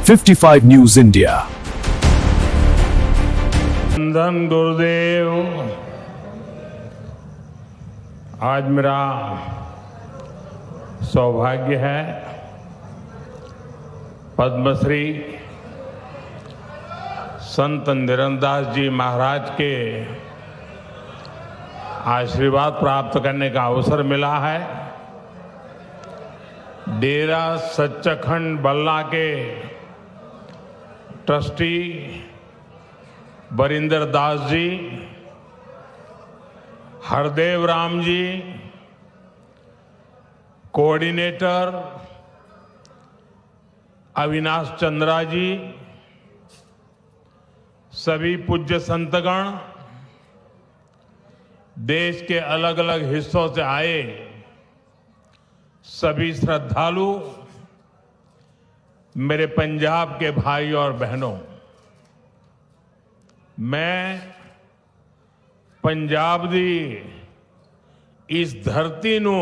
55 News India. धन गुरुदेव, आज मेरा सौभाग्य है पद्मश्री संत निरंदास जी महाराज के आशीर्वाद प्राप्त करने का अवसर मिला है। डेरा सच्चखंड बल्ला के ट्रस्टी बरिंदर दास जी, हरदेव राम जी, कोऑर्डिनेटर अविनाश चंद्रा जी, सभी पूज्य संतगण, देश के अलग अलग हिस्सों से आए सभी श्रद्धालु, मेरे पंजाब के भाई और बहनों, मैं पंजाब दी इस धरती नू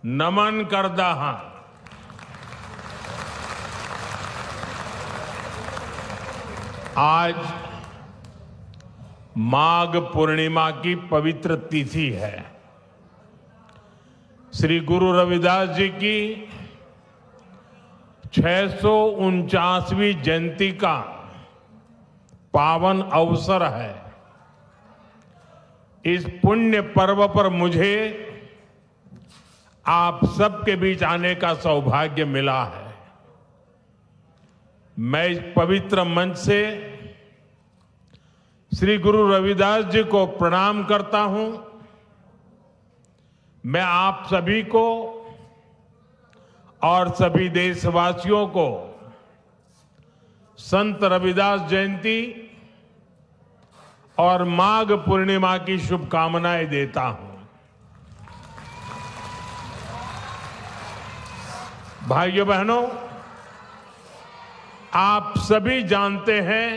नमन करदा हां। आज माघ पूर्णिमा की पवित्र तिथि है। श्री गुरु रविदास जी की 649वीं जयंती का पावन अवसर है। इस पुण्य पर्व पर मुझे आप सबके बीच आने का सौभाग्य मिला है। मैं इस पवित्र मंच से श्री गुरु रविदास जी को प्रणाम करता हूं। मैं आप सभी को और सभी देशवासियों को संत रविदास जयंती और माघ पूर्णिमा की शुभकामनाएं देता हूं। भाइयों बहनों, आप सभी जानते हैं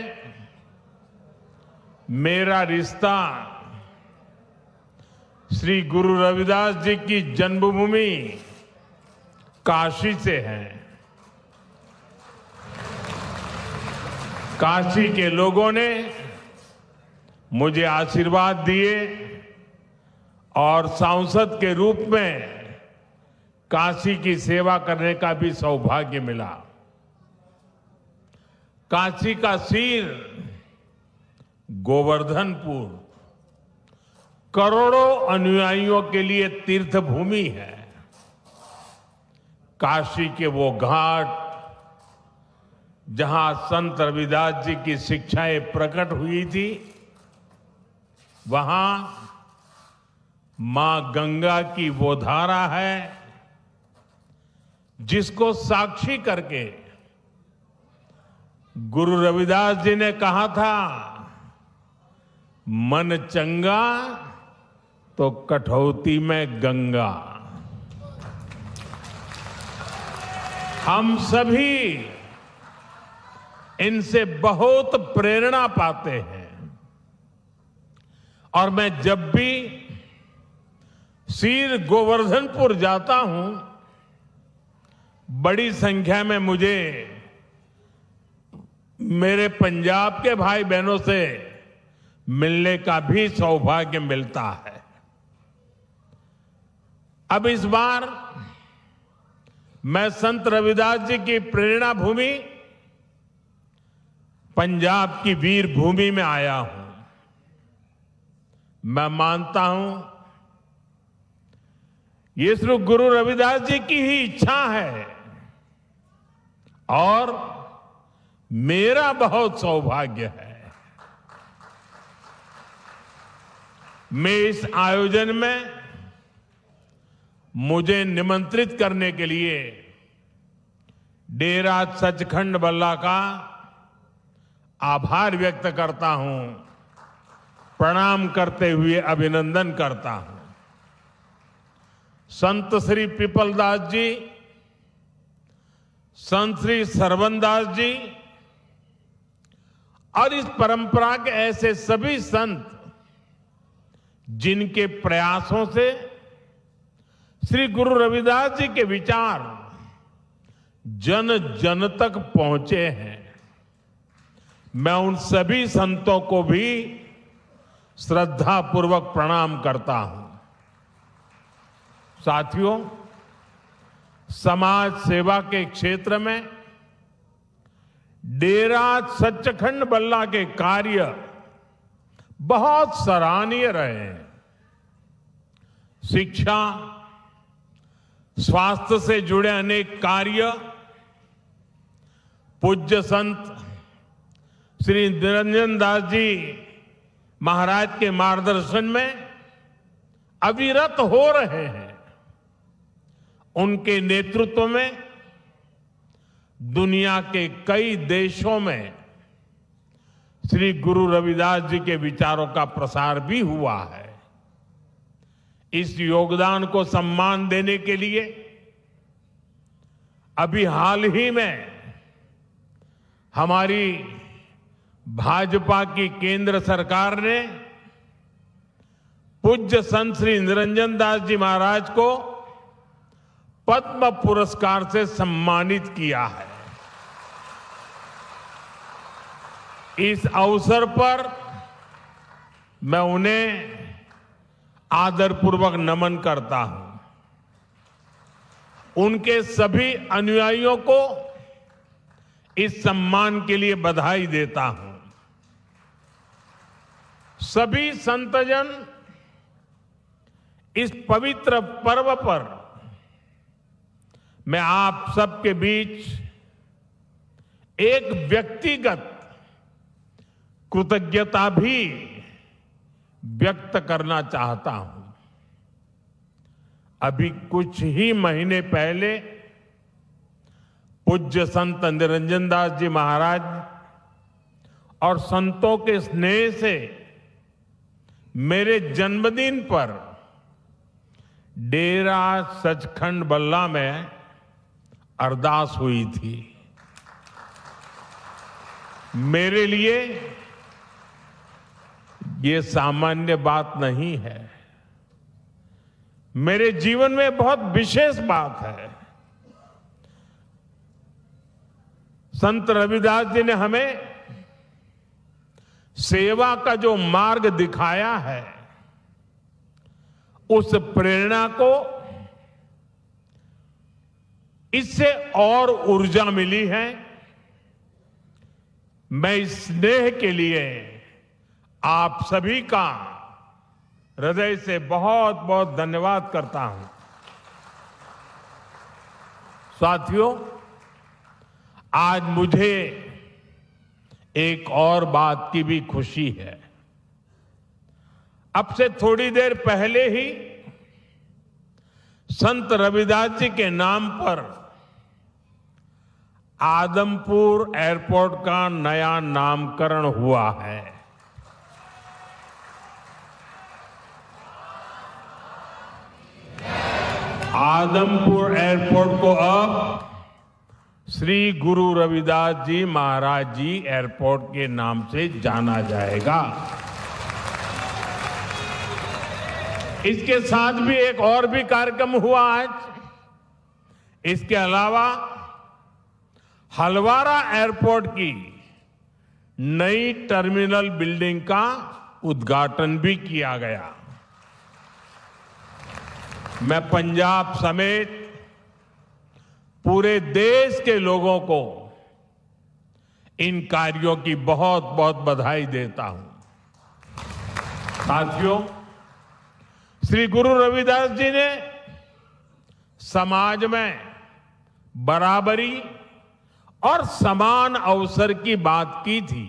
मेरा रिश्ता श्री गुरु रविदास जी की जन्मभूमि काशी से है। काशी के लोगों ने मुझे आशीर्वाद दिए और सांसद के रूप में काशी की सेवा करने का भी सौभाग्य मिला। काशी का सिर गोवर्धनपुर करोड़ों अनुयायियों के लिए तीर्थ भूमि है। काशी के वो घाट जहां संत रविदास जी की शिक्षाएं प्रकट हुई थी, वहां मां गंगा की वो धारा है जिसको साक्षी करके गुरु रविदास जी ने कहा था, मन चंगा तो कठौती में गंगा। हम सभी इनसे बहुत प्रेरणा पाते हैं और मैं जब भी सिर गोवर्धनपुर जाता हूं, बड़ी संख्या में मुझे मेरे पंजाब के भाई बहनों से मिलने का भी सौभाग्य मिलता है। अब इस बार मैं संत रविदास जी की प्रेरणा भूमि पंजाब की वीर भूमि में आया हूं। मैं मानता हूं ये श्री गुरु रविदास जी की ही इच्छा है और मेरा बहुत सौभाग्य है। मैं इस आयोजन में मुझे निमंत्रित करने के लिए डेरा सचखंड बल्ला का आभार व्यक्त करता हूं, प्रणाम करते हुए अभिनंदन करता हूं। संत श्री पिपलदास जी, संत श्री सरवनदास जी और इस परंपरा के ऐसे सभी संत जिनके प्रयासों से श्री गुरु रविदास जी के विचार जन जन तक पहुंचे हैं। मैं उन सभी संतों को भी श्रद्धापूर्वक प्रणाम करता हूं। साथियों, समाज सेवा के क्षेत्र में डेरा सचखंड बल्ला के कार्य बहुत सराहनीय रहे हैं। शिक्षा, स्वास्थ्य से जुड़े अनेक कार्य पूज्य संत श्री निरंजन दास जी महाराज के मार्गदर्शन में अविरत हो रहे हैं। उनके नेतृत्व में दुनिया के कई देशों में श्री गुरु रविदास जी के विचारों का प्रसार भी हुआ है। इस योगदान को सम्मान देने के लिए अभी हाल ही में हमारी भाजपा की केंद्र सरकार ने पूज्य संत श्री निरंजन दास जी महाराज को पद्म पुरस्कार से सम्मानित किया है। इस अवसर पर मैं उन्हें आदरपूर्वक नमन करता हूं। उनके सभी अनुयायियों को इस सम्मान के लिए बधाई देता हूं। सभी संतजन इस पवित्र पर्व पर मैं आप सबके बीच एक व्यक्तिगत कृतज्ञता भी व्यक्त करना चाहता हूं। अभी कुछ ही महीने पहले पूज्य संत निरंजन दास जी महाराज और संतों के स्नेह से मेरे जन्मदिन पर डेरा सचखंड बल्ला में अरदास हुई थी। मेरे लिए ये सामान्य बात नहीं है, मेरे जीवन में बहुत विशेष बात है। संत रविदास जी ने हमें सेवा का जो मार्ग दिखाया है, उस प्रेरणा को इससे और ऊर्जा मिली है। मैं इस स्नेह के लिए आप सभी का हृदय से बहुत बहुत धन्यवाद करता हूं। साथियों, आज मुझे एक और बात की भी खुशी है। अब से थोड़ी देर पहले ही संत रविदास जी के नाम पर आदमपुर एयरपोर्ट का नया नामकरण हुआ है। आदमपुर एयरपोर्ट को अब श्री गुरु रविदास जी महाराज जी एयरपोर्ट के नाम से जाना जाएगा। इसके साथ भी एक और भी कार्यक्रम हुआ आज। इसके अलावा हलवारा एयरपोर्ट की नई टर्मिनल बिल्डिंग का उद्घाटन भी किया गया। मैं पंजाब समेत पूरे देश के लोगों को इन कार्यों की बहुत बहुत बधाई देता हूं। साथियों, श्री गुरु रविदास जी ने समाज में बराबरी और समान अवसर की बात की थी।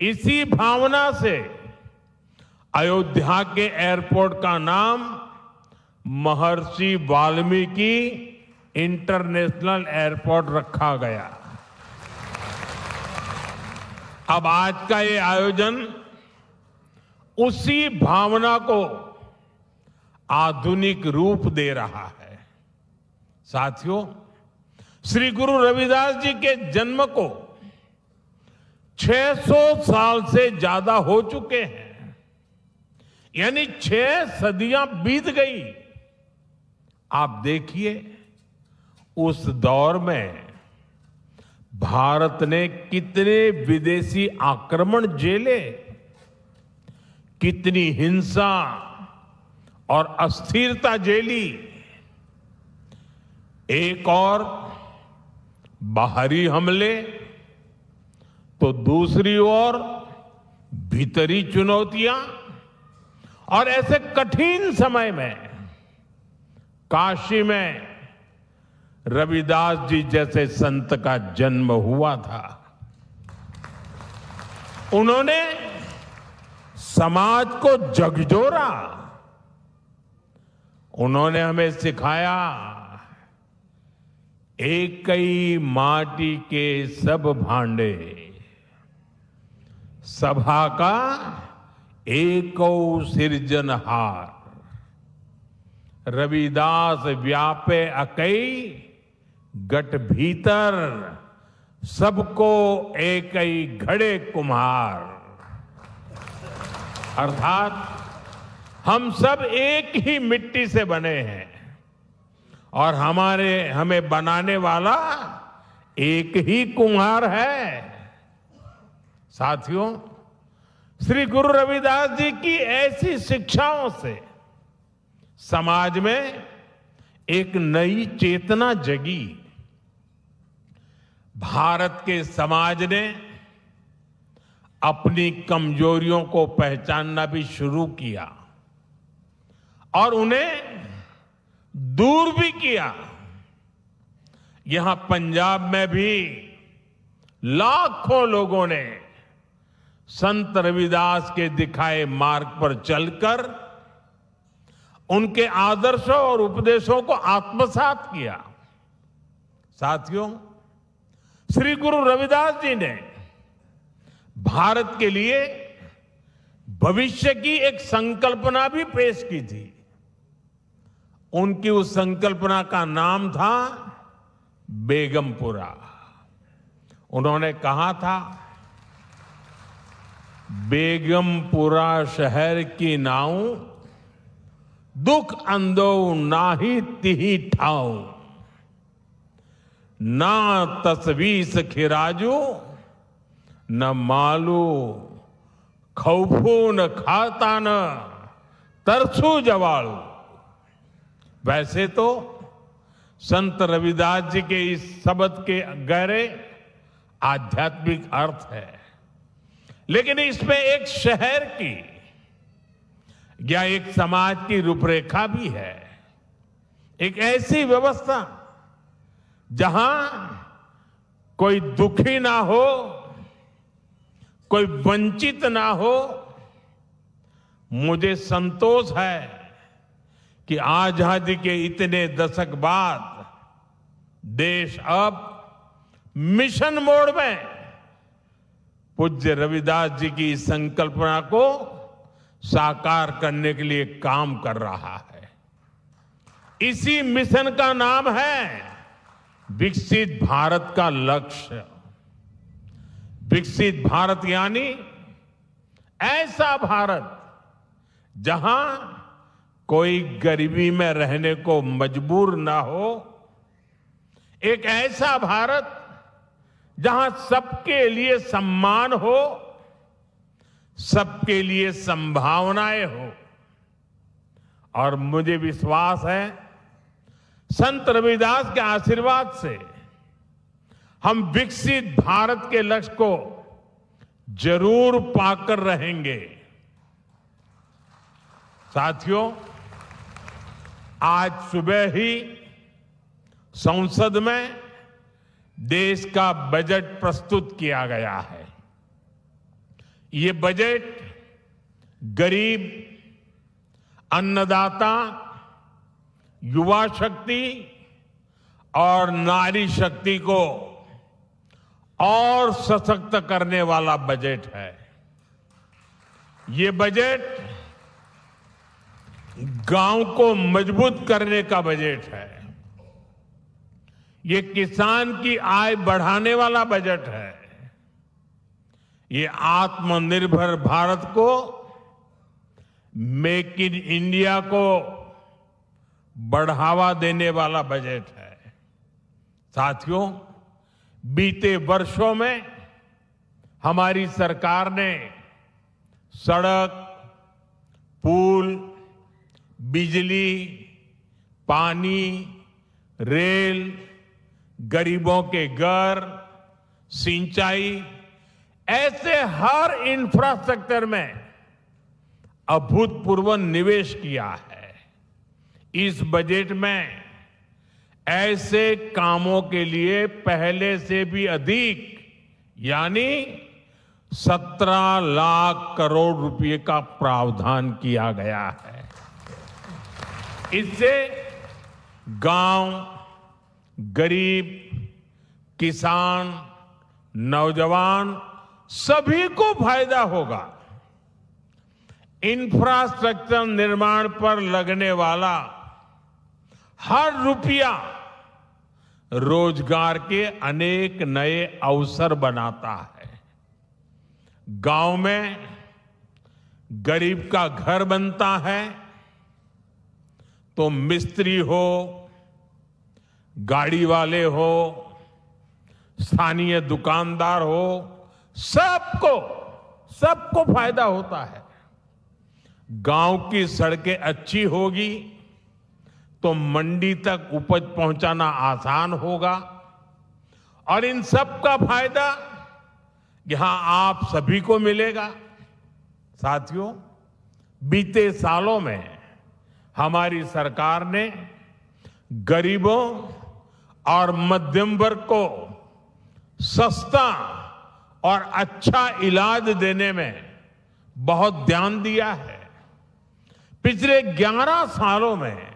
इसी भावना से अयोध्या के एयरपोर्ट का नाम महर्षि वाल्मीकि इंटरनेशनल एयरपोर्ट रखा गया। अब आज का ये आयोजन उसी भावना को आधुनिक रूप दे रहा है। साथियों, श्री गुरु रविदास जी के जन्म को 600 साल से ज्यादा हो चुके हैं, यानी 6 सदियां बीत गई। आप देखिए, उस दौर में भारत ने कितने विदेशी आक्रमण झेले, कितनी हिंसा और अस्थिरता झेली। एक और बाहरी हमले तो दूसरी ओर भीतरी चुनौतियां, और ऐसे कठिन समय में काशी में रविदास जी जैसे संत का जन्म हुआ था। उन्होंने समाज को झकझोरा। उन्होंने हमें सिखाया, एक ही माटी के सब भांडे, सभा का एको सिरजनहार। रविदास व्यापे अकई गट भीतर, सबको एक ही घड़े कुम्हार। अर्थात हम सब एक ही मिट्टी से बने हैं और हमें बनाने वाला एक ही कुम्हार है। साथियों, श्री गुरु रविदास जी की ऐसी शिक्षाओं से समाज में एक नई चेतना जगी। भारत के समाज ने अपनी कमजोरियों को पहचानना भी शुरू किया और उन्हें दूर भी किया। यहां पंजाब में भी लाखों लोगों ने संत रविदास के दिखाए मार्ग पर चलकर उनके आदर्शों और उपदेशों को आत्मसात किया। साथियों, श्री गुरु रविदास जी ने भारत के लिए भविष्य की एक संकल्पना भी पेश की थी। उनकी उस संकल्पना का नाम था बेगमपुरा। उन्होंने कहा था, बेगमपुरा शहर की नाऊ, दुख अंदो नाही तिही ठाऊ, ना तस्वीस खिराजू, न मालू खौफू न खाता न तरसू जवाड़ू। वैसे तो संत रविदास जी के इस शब्द के गहरे आध्यात्मिक अर्थ है, लेकिन इसमें एक शहर की या एक समाज की रूपरेखा भी है। एक ऐसी व्यवस्था जहां कोई दुखी ना हो, कोई वंचित ना हो। मुझे संतोष है कि आजादी के इतने दशक बाद देश अब मिशन मोड में पूज्य रविदास जी की संकल्पना को साकार करने के लिए काम कर रहा है। इसी मिशन का नाम है विकसित भारत का लक्ष्य। विकसित भारत यानी ऐसा भारत जहां कोई गरीबी में रहने को मजबूर ना हो, एक ऐसा भारत जहां सबके लिए सम्मान हो, सबके लिए संभावनाएं हो। और मुझे विश्वास है, संत रविदास के आशीर्वाद से हम विकसित भारत के लक्ष्य को जरूर पाकर रहेंगे। साथियों, आज सुबह ही संसद में देश का बजट प्रस्तुत किया गया है। ये बजट गरीब, अन्नदाता, युवा शक्ति और नारी शक्ति को और सशक्त करने वाला बजट है। ये बजट गांव को मजबूत करने का बजट है। ये किसान की आय बढ़ाने वाला बजट है। ये आत्मनिर्भर भारत को, मेक इन इंडिया को बढ़ावा देने वाला बजट है। साथियों, बीते वर्षों में हमारी सरकार ने सड़क, पुल, बिजली, पानी, रेल, गरीबों के घर, सिंचाई, ऐसे हर इंफ्रास्ट्रक्चर में अभूतपूर्व निवेश किया है। इस बजट में ऐसे कामों के लिए पहले से भी अधिक यानी 17 लाख करोड़ रुपए का प्रावधान किया गया है। इससे गांव, गरीब, किसान, नौजवान सभी को फायदा होगा। इंफ्रास्ट्रक्चर निर्माण पर लगने वाला हर रुपया रोजगार के अनेक नए अवसर बनाता है। गांव में गरीब का घर बनता है तो मिस्त्री हो, गाड़ी वाले हो, स्थानीय दुकानदार हो, सबको फायदा होता है। गांव की सड़कें अच्छी होगी तो मंडी तक उपज पहुंचाना आसान होगा और इन सब का फायदा यहां आप सभी को मिलेगा। साथियों, बीते सालों में हमारी सरकार ने गरीबों और मध्यम वर्ग को सस्ता और अच्छा इलाज देने में बहुत ध्यान दिया है। पिछले 11 सालों में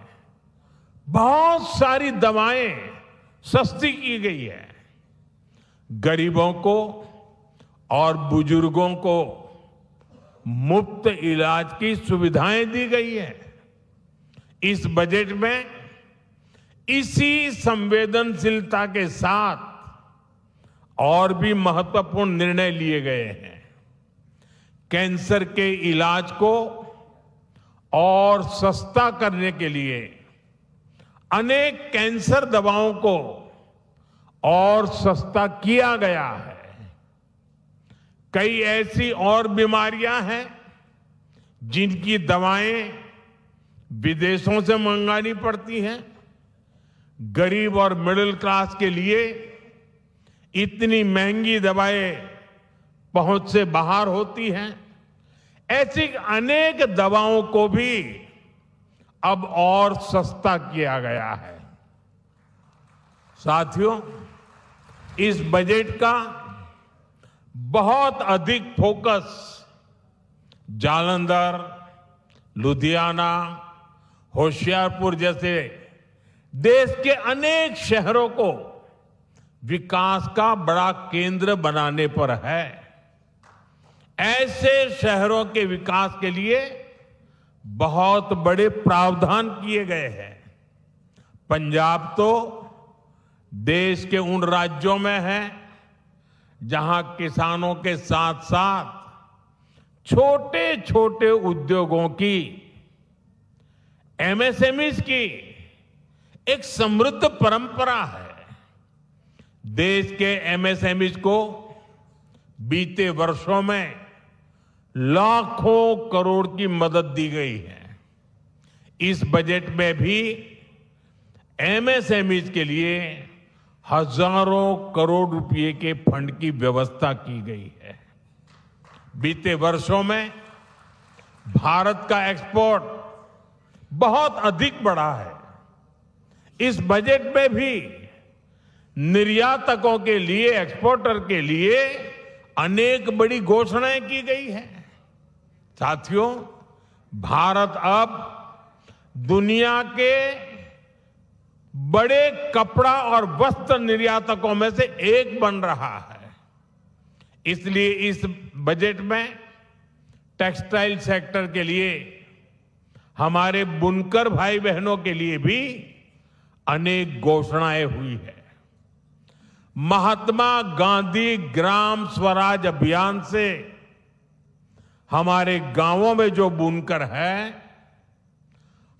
बहुत सारी दवाएं सस्ती की गई है। गरीबों को और बुजुर्गों को मुफ्त इलाज की सुविधाएं दी गई है। इस बजट में इसी संवेदनशीलता के साथ और भी महत्वपूर्ण निर्णय लिए गए हैं। कैंसर के इलाज को और सस्ता करने के लिए अनेक कैंसर दवाओं को और सस्ता किया गया है। कई ऐसी और बीमारियां हैं जिनकी दवाएं विदेशों से मंगानी पड़ती हैं। गरीब और मिडिल क्लास के लिए इतनी महंगी दवाएं पहुंच से बाहर होती हैं। ऐसी अनेक दवाओं को भी अब और सस्ता किया गया है। साथियों, इस बजट का बहुत अधिक फोकस जालंधर, लुधियाना, होशियारपुर जैसे देश के अनेक शहरों को विकास का बड़ा केंद्र बनाने पर है। ऐसे शहरों के विकास के लिए बहुत बड़े प्रावधान किए गए हैं। पंजाब तो देश के उन राज्यों में है जहां किसानों के साथ साथ छोटे छोटे उद्योगों की, एमएसएमईज की एक समृद्ध परंपरा है। देश के एमएसएमईज को बीते वर्षों में लाखों करोड़ की मदद दी गई है। इस बजट में भी एमएसएमईज के लिए हजारों करोड़ रुपए के फंड की व्यवस्था की गई है। बीते वर्षों में भारत का एक्सपोर्ट बहुत अधिक बढ़ा है। इस बजट में भी निर्यातकों के लिए, एक्सपोर्टर के लिए अनेक बड़ी घोषणाएं की गई हैं। साथियों, भारत अब दुनिया के बड़े कपड़ा और वस्त्र निर्यातकों में से एक बन रहा है। इसलिए इस बजट में टेक्सटाइल सेक्टर के लिए, हमारे बुनकर भाई बहनों के लिए भी अनेक घोषणाएं हुई है। महात्मा गांधी ग्राम स्वराज अभियान से हमारे गांवों में जो बुनकर है,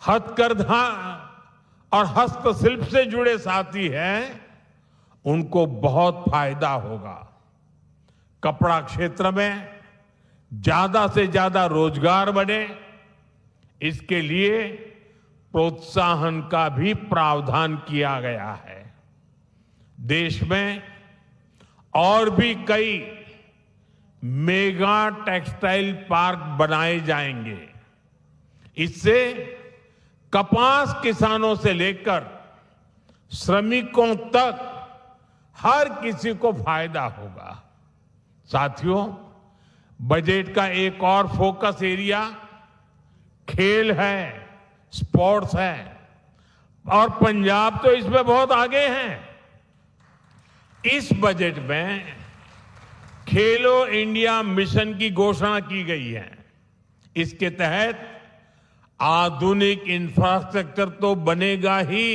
हथकरघा और हस्तशिल्प से जुड़े साथी हैं, उनको बहुत फायदा होगा। कपड़ा क्षेत्र में ज्यादा से ज्यादा रोजगार बने, इसके लिए प्रोत्साहन का भी प्रावधान किया गया है। देश में और भी कई मेगा टेक्सटाइल पार्क बनाए जाएंगे। इससे कपास किसानों से लेकर श्रमिकों तक हर किसी को फायदा होगा। साथियों, बजट का एक और फोकस एरिया खेल है, स्पोर्ट्स है, और पंजाब तो इसमें बहुत आगे है। इस बजट में खेलो इंडिया मिशन की घोषणा की गई है। इसके तहत आधुनिक इंफ्रास्ट्रक्चर तो बनेगा ही,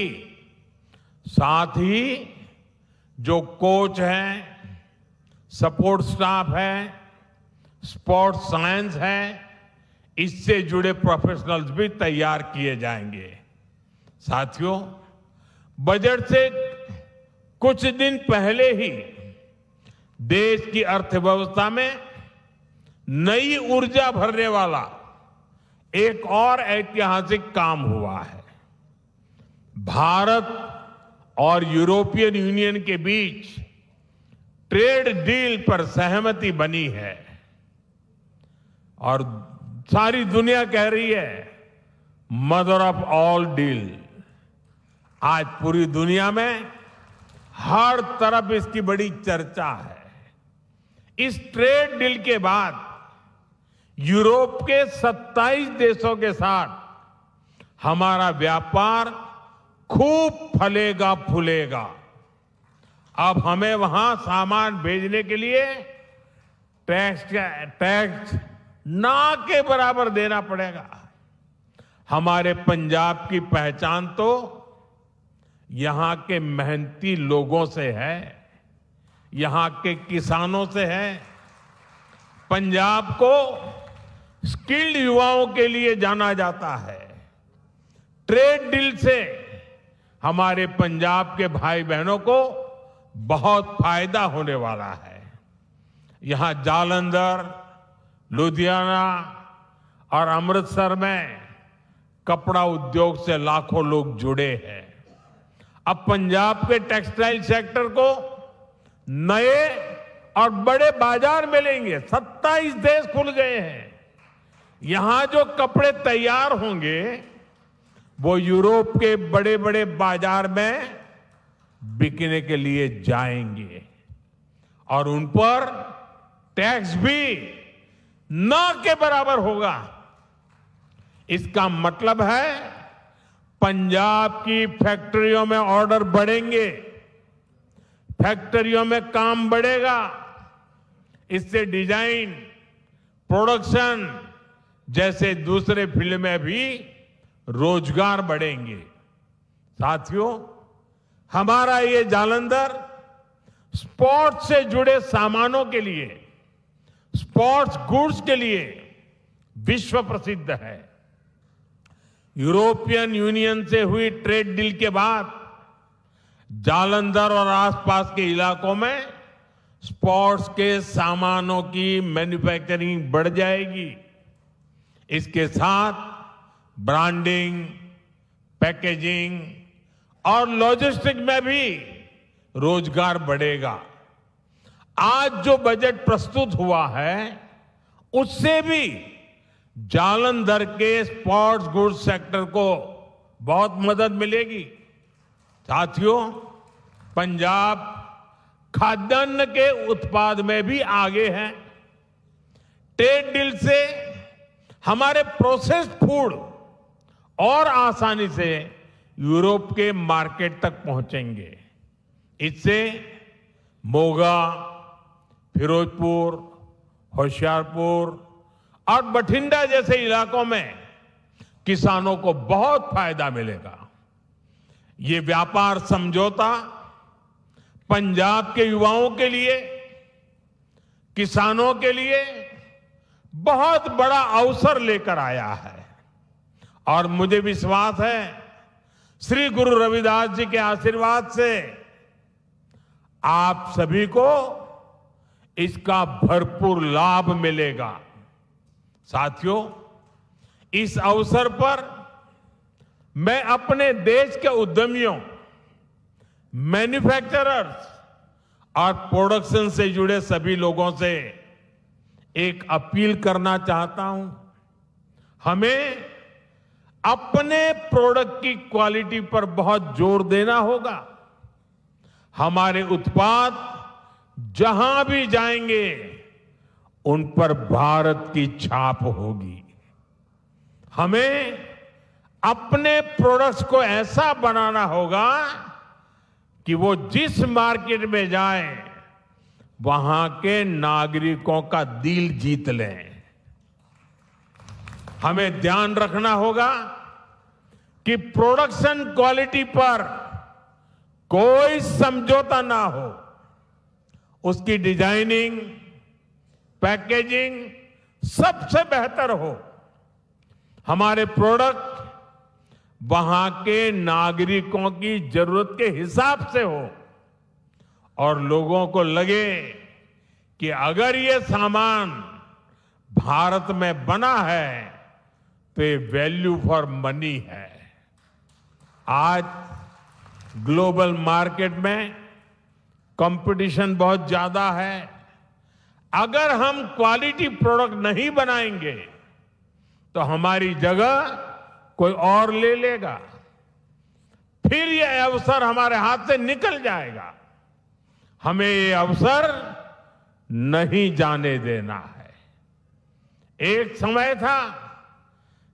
साथ ही जो कोच हैं, सपोर्ट स्टाफ है, स्पोर्ट्स साइंस है, इससे जुड़े प्रोफेशनल्स भी तैयार किए जाएंगे। साथियों, बजट से कुछ दिन पहले ही देश की अर्थव्यवस्था में नई ऊर्जा भरने वाला एक और ऐतिहासिक काम हुआ है। भारत और यूरोपियन यूनियन के बीच ट्रेड डील पर सहमति बनी है और सारी दुनिया कह रही है मदर ऑफ ऑल डील। आज पूरी दुनिया में हर तरफ इसकी बड़ी चर्चा है। इस ट्रेड डील के बाद यूरोप के 27 देशों के साथ हमारा व्यापार खूब फलेगा फूलेगा। अब हमें वहां सामान भेजने के लिए टैक्स ना के बराबर देना पड़ेगा। हमारे पंजाब की पहचान तो यहां के मेहनती लोगों से है, यहां के किसानों से है। पंजाब को स्किल्ड युवाओं के लिए जाना जाता है। ट्रेड डील से हमारे पंजाब के भाई बहनों को बहुत फायदा होने वाला है। यहां जालंधर, लुधियाना और अमृतसर में कपड़ा उद्योग से लाखों लोग जुड़े हैं। अब पंजाब के टेक्सटाइल सेक्टर को नए और बड़े बाजार मिलेंगे। 27 देश खुल गए हैं। यहां जो कपड़े तैयार होंगे वो यूरोप के बड़े बड़े बाजार में बिकने के लिए जाएंगे और उन पर टैक्स भी न के बराबर होगा। इसका मतलब है पंजाब की फैक्ट्रियों में ऑर्डर बढ़ेंगे, फैक्ट्रियों में काम बढ़ेगा। इससे डिजाइन, प्रोडक्शन जैसे दूसरे फील्ड में भी रोजगार बढ़ेंगे। साथियों, हमारा ये जालंधर स्पोर्ट्स से जुड़े सामानों के लिए, स्पोर्ट्स गुड्स के लिए विश्व प्रसिद्ध है। यूरोपियन यूनियन से हुई ट्रेड डील के बाद जालंधर और आसपास के इलाकों में स्पोर्ट्स के सामानों की मैन्युफैक्चरिंग बढ़ जाएगी। इसके साथ ब्रांडिंग, पैकेजिंग और लॉजिस्टिक में भी रोजगार बढ़ेगा। आज जो बजट प्रस्तुत हुआ है उससे भी जालंधर के स्पोर्ट्स गुड्स सेक्टर को बहुत मदद मिलेगी। साथियों, पंजाब खाद्यान्न के उत्पाद में भी आगे है। ट्रेड डील से हमारे प्रोसेस्ड फूड और आसानी से यूरोप के मार्केट तक पहुंचेंगे। इससे मोगा, फिरोजपुर, होशियारपुर और बठिंडा जैसे इलाकों में किसानों को बहुत फायदा मिलेगा। ये व्यापार समझौता पंजाब के युवाओं के लिए, किसानों के लिए बहुत बड़ा अवसर लेकर आया है और मुझे विश्वास है श्री गुरु रविदास जी के आशीर्वाद से आप सभी को इसका भरपूर लाभ मिलेगा। साथियों, इस अवसर पर मैं अपने देश के उद्यमियों, मैन्युफैक्चरर्स और प्रोडक्शन से जुड़े सभी लोगों से एक अपील करना चाहता हूं। हमें अपने प्रोडक्ट की क्वालिटी पर बहुत जोर देना होगा। हमारे उत्पाद जहां भी जाएंगे उन पर भारत की छाप होगी। हमें अपने प्रोडक्ट्स को ऐसा बनाना होगा कि वो जिस मार्केट में जाए वहां के नागरिकों का दिल जीत लें। हमें ध्यान रखना होगा कि प्रोडक्शन क्वालिटी पर कोई समझौता ना हो। उसकी डिजाइनिंग, पैकेजिंग सबसे बेहतर हो। हमारे प्रोडक्ट वहां के नागरिकों की जरूरत के हिसाब से हो और लोगों को लगे कि अगर ये सामान भारत में बना है तो ये वैल्यू फॉर मनी है। आज ग्लोबल मार्केट में कंपटीशन बहुत ज्यादा है। अगर हम क्वालिटी प्रोडक्ट नहीं बनाएंगे तो हमारी जगह कोई और ले लेगा, फिर ये अवसर हमारे हाथ से निकल जाएगा। हमें ये अवसर नहीं जाने देना है। एक समय था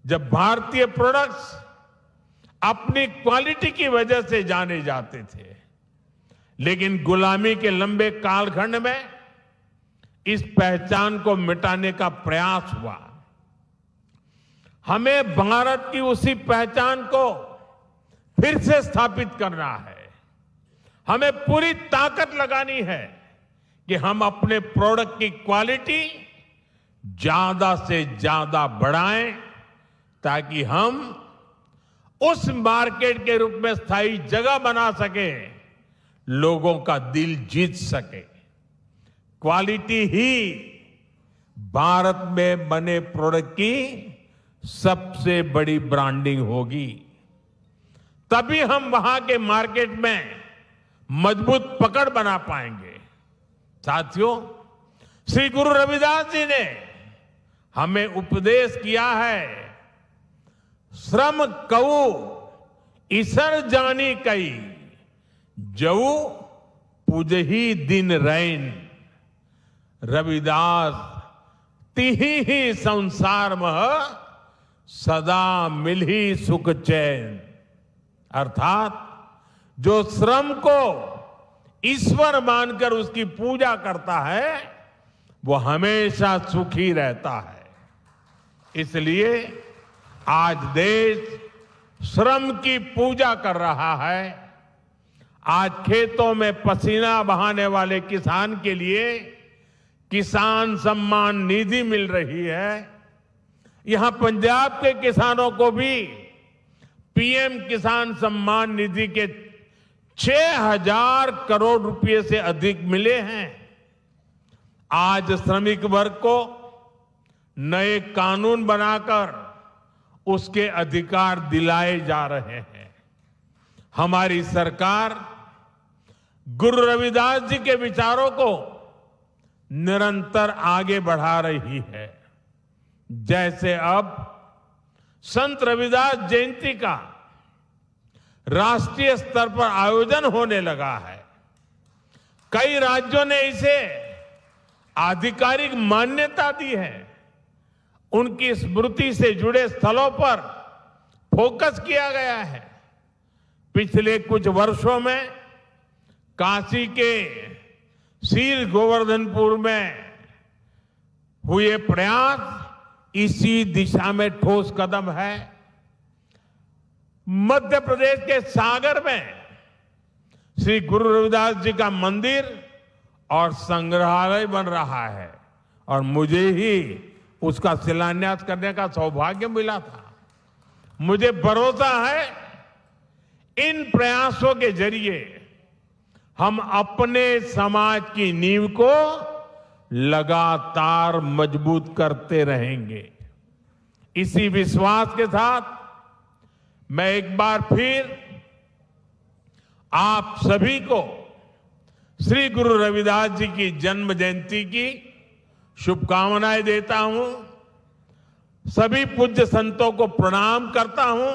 जब भारतीय प्रोडक्ट्स अपनी क्वालिटी की वजह से जाने जाते थे, लेकिन गुलामी के लंबे कालखंड में इस पहचान को मिटाने का प्रयास हुआ। हमें भारत की उसी पहचान को फिर से स्थापित करना है। हमें पूरी ताकत लगानी है कि हम अपने प्रोडक्ट की क्वालिटी ज्यादा से ज्यादा बढ़ाएं ताकि हम उस मार्केट के रूप में स्थायी जगह बना सके, लोगों का दिल जीत सके। क्वालिटी ही भारत में बने प्रोडक्ट की सबसे बड़ी ब्रांडिंग होगी। तभी हम वहां के मार्केट में मजबूत पकड़ बना पाएंगे। साथियों, श्री गुरु रविदास जी ने हमें उपदेश किया है, श्रम कऊ ईसर जानी कई, जऊ पूजही दिन रैन। रविदास तिही ही संसार मह सदा मिलही सुख चैन। अर्थात जो श्रम को ईश्वर मानकर उसकी पूजा करता है वो हमेशा सुखी रहता है। इसलिए आज देश श्रम की पूजा कर रहा है। आज खेतों में पसीना बहाने वाले किसान के लिए किसान सम्मान निधि मिल रही है। यहां पंजाब के किसानों को भी पीएम किसान सम्मान निधि के 6,000 करोड़ रुपए से अधिक मिले हैं। आज श्रमिक वर्ग को नए कानून बनाकर उसके अधिकार दिलाए जा रहे हैं। हमारी सरकार गुरु रविदास जी के विचारों को निरंतर आगे बढ़ा रही है। जैसे अब संत रविदास जयंती का राष्ट्रीय स्तर पर आयोजन होने लगा है। कई राज्यों ने इसे आधिकारिक मान्यता दी है। उनकी स्मृति से जुड़े स्थलों पर फोकस किया गया है। पिछले कुछ वर्षों में काशी के शीर गोवर्धनपुर में हुए प्रयास इसी दिशा में ठोस कदम है। मध्य प्रदेश के सागर में श्री गुरु रविदास जी का मंदिर और संग्रहालय बन रहा है और मुझे ही उसका शिलान्यास करने का सौभाग्य मिला था। मुझे भरोसा है इन प्रयासों के जरिए हम अपने समाज की नींव को लगातार मजबूत करते रहेंगे। इसी विश्वास के साथ मैं एक बार फिर आप सभी को श्री गुरु रविदास जी की जन्म जयंती की शुभकामनाएं देता हूं। सभी पूज्य संतों को प्रणाम करता हूं।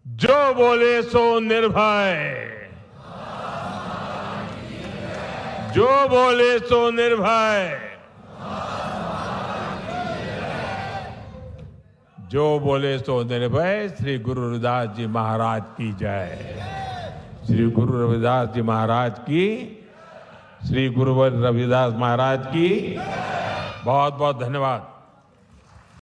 जो बोले सो निर्भय, जो बोले सो निर्भय, जो बोले सो निर्भय। श्री गुरु रविदास जी महाराज की जय। श्री गुरु रविदास जी महाराज की, श्री गुरु रविदास महाराज की बहुत बहुत धन्यवाद।